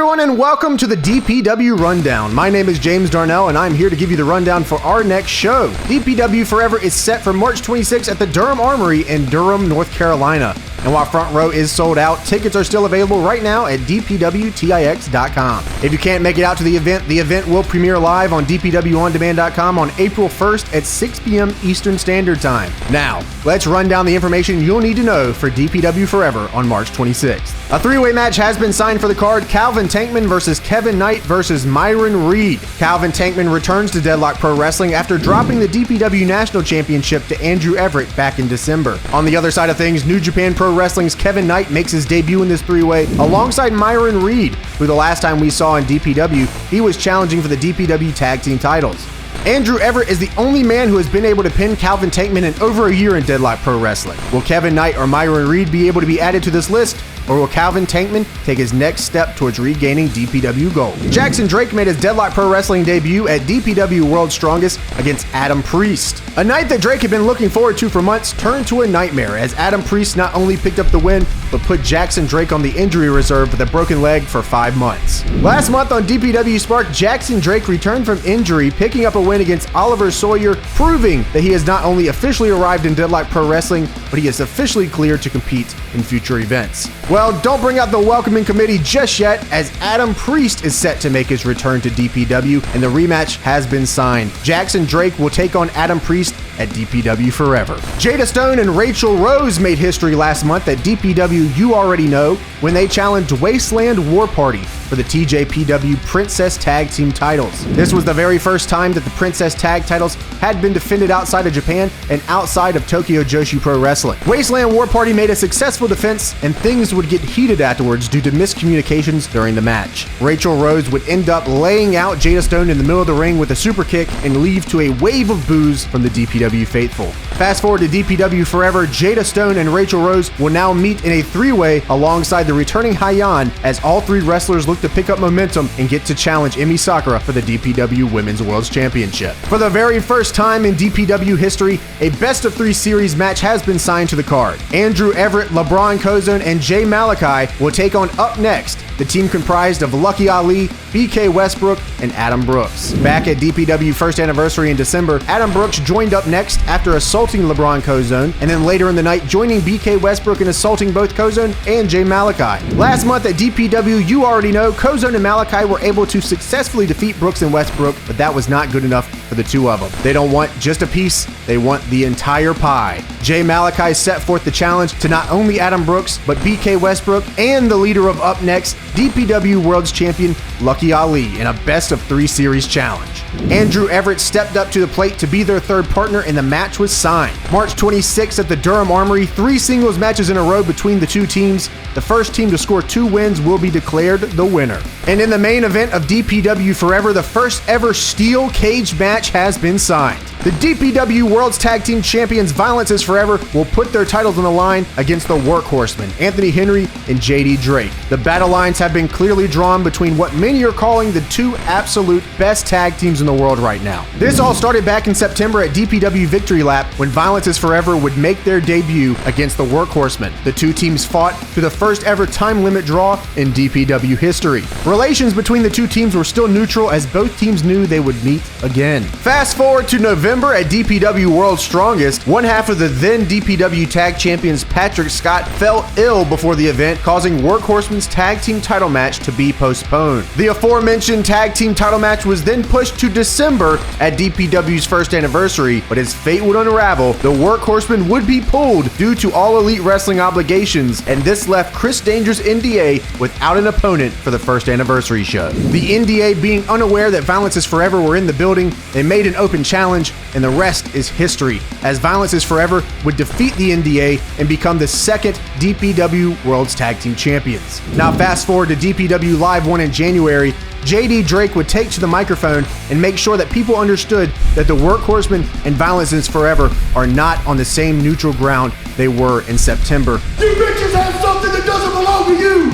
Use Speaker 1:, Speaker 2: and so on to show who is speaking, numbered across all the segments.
Speaker 1: everyone, and welcome to the DPW Rundown. My name is James Darnell, and I'm here to give you the rundown for our next show. DPW Forever is set for March 26th at the Durham Armory in Durham, North Carolina. And while Front Row is sold out, tickets are still available right now at dpwtix.com. If you can't make it out to the event will premiere live on dpwondemand.com on April 1st at 6 p.m. Eastern Standard Time. Now, let's run down the information you'll need to know for DPW Forever on March 26th. A three-way match has been signed for the card: Calvin Tankman versus Kevin Knight versus Myron Reed. Calvin Tankman returns to Deadlock Pro Wrestling after dropping the DPW National Championship to Andrew Everett back in December. On the other side of things, New Japan Pro Wrestling's Kevin Knight makes his debut in this three-way alongside Myron Reed, who the last time we saw in DPW, he was challenging for the DPW Tag Team titles. Andrew Everett is the only man who has been able to pin Calvin Tankman in over a year in Deadlock Pro Wrestling. Will Kevin Knight or Myron Reed be able to be added to this list? Or will Calvin Tankman take his next step towards regaining DPW gold? Jackson Drake made his Deadlock Pro Wrestling debut at DPW Worlds Strongest against Adam Priest. A night that Drake had been looking forward to for months turned to a nightmare as Adam Priest not only picked up the win, but put Jackson Drake on the injury reserve with a broken leg for 5 months. Last month on DPW Spark, Jackson Drake returned from injury, picking up a win against Oliver Sawyer, proving that he has not only officially arrived in Deadlock Pro Wrestling, but he is officially cleared to compete in future events. Well, don't bring out the welcoming committee just yet, as Adam Priest is set to make his return to DPW, and the rematch has been signed. Jackson Drake will take on Adam Priest at DPW Forever. Jada Stone and Rachel Rose made history last month at DPW You Already Know when they challenged Wasteland War Party for the TJPW Princess Tag Team titles. This was the very first time that the Princess Tag titles had been defended outside of Japan and outside of Tokyo Joshi Pro Wrestling. Wasteland War Party made a successful defense, and things would get heated afterwards due to miscommunications during the match. Rachel Rose would end up laying out Jada Stone in the middle of the ring with a super kick and leave to a wave of boos from the DPW faithful. Fast forward to DPW Forever, Jada Stone and Rachel Rose will now meet in a three-way alongside the returning Hyan, as all three wrestlers look to pick up momentum and get to challenge Emi Sakura for the DPW Women's Worlds Championship. For the very first time in DPW history, a best-of-3 series match has been signed to the card. Andrew Everett, LeBron Cozone, and Jay Malachi will take on Up Next, the team comprised of Lucky Ali, BK Westbrook, and Adam Brooks. Back at DPW First Anniversary in December, Adam Brooks joined Up Next after assaulting LeBron Cozone, and then later in the night joining BK Westbrook and assaulting both Cozone and Jay Malachi. Last month at DPW You Already Know, Cozone and Malachi were able to successfully defeat Brooks and Westbrook, but that was not good enough for the two of them. They don't want just a piece, they want the entire pie. Jay Malachi set forth the challenge to not only Adam Brooks, but BK Westbrook and the leader of Up Next, DPW Worlds Champion Lucky Ali, in a best-of-3 series challenge. Andrew Everett stepped up to the plate to be their third partner, and the match was signed. March 26th at the Durham Armory, 3 singles matches in a row between the two teams. The first team to score 2 wins will be declared the winner. And in the main event of DPW Forever, the first ever steel cage match has been signed. The DPW Worlds Tag Team Champions Violence is Forever will put their titles on the line against the Workhorsemen, Anthony Henry and JD Drake. The battle lines have been clearly drawn between what many are calling the 2 absolute best tag teams in the world right now. This all started back in September at DPW Victory Lap when Violence is Forever would make their debut against the Workhorsemen. The two teams fought to the first ever time limit draw in DPW history. Relations between the two teams were still neutral as both teams knew they would meet again. Fast forward to November at DPW World's Strongest, one half of the then DPW Tag Champions Patrick Scott fell ill before the event, causing Workhorsemen's tag team title match to be postponed. The aforementioned tag team title match was then pushed to December at DPW's first anniversary, but as fate would unravel, the Workhorsemen would be pulled due to All Elite Wrestling obligations, and this left Chris Danger's NDA without an opponent for the first anniversary show. The NDA, being unaware that Violence is Forever were in the building, they made an open challenge, and the rest is history, as Violence is Forever would defeat the NDA and become the second DPW World's Tag Team Champions. Now fast forward to DPW Live 1 in January, JD Drake would take to the microphone and make sure that people understood that the Workhorsemen and Violence is Forever are not on the same neutral ground they were in September.
Speaker 2: You bitches have something that doesn't belong to you!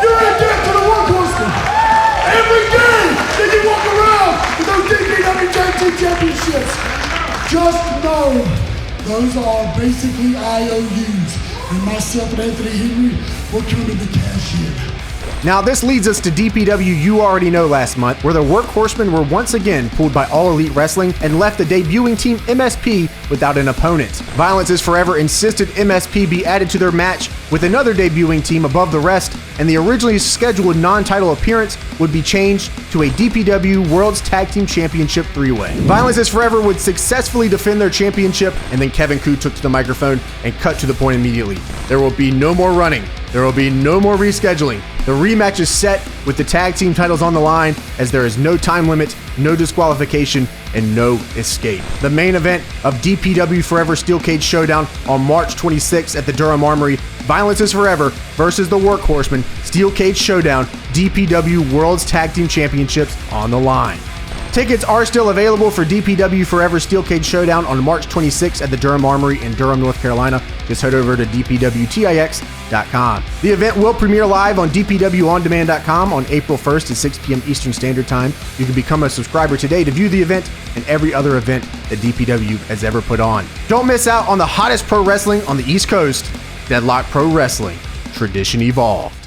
Speaker 2: You're in debt to the Workhorsemen! Every day that you walk around with those DPW Tag Team Championships, just know those are basically IOUs, and myself and Anthony Henry will come to the cash in.
Speaker 1: Now this leads us to DPW You Already Know last month, where the Workhorsemen were once again pulled by All Elite Wrestling and left the debuting team MSP without an opponent. Violence is Forever insisted MSP be added to their match with another debuting team above the rest, and the originally scheduled non-title appearance would be changed to a DPW Worlds Tag Team Championship 3-way. Violence is Forever would successfully defend their championship, and then Kevin Koo took to the microphone and cut to the point immediately. There will be no more running. There will be no more rescheduling. The rematch is set with the tag team titles on the line, as there is no time limit, no disqualification, and no escape. The main event of DPW Forever Steel Cage Showdown on March 26th at the Durham Armory, Violence is Forever versus the Workhorsemen, Steel Cage Showdown, DPW Worlds Tag Team Championships on the line. Tickets are still available for DPW Forever Steel Cage Showdown on March 26th at the Durham Armory in Durham, North Carolina. Just head over to dpwtix.com. The event will premiere live on dpwondemand.com on April 1st at 6 p.m. Eastern Standard Time. You can become a subscriber today to view the event and every other event that DPW has ever put on. Don't miss out on the hottest pro wrestling on the East Coast. DEADLOCK Pro Wrestling. Tradition evolved.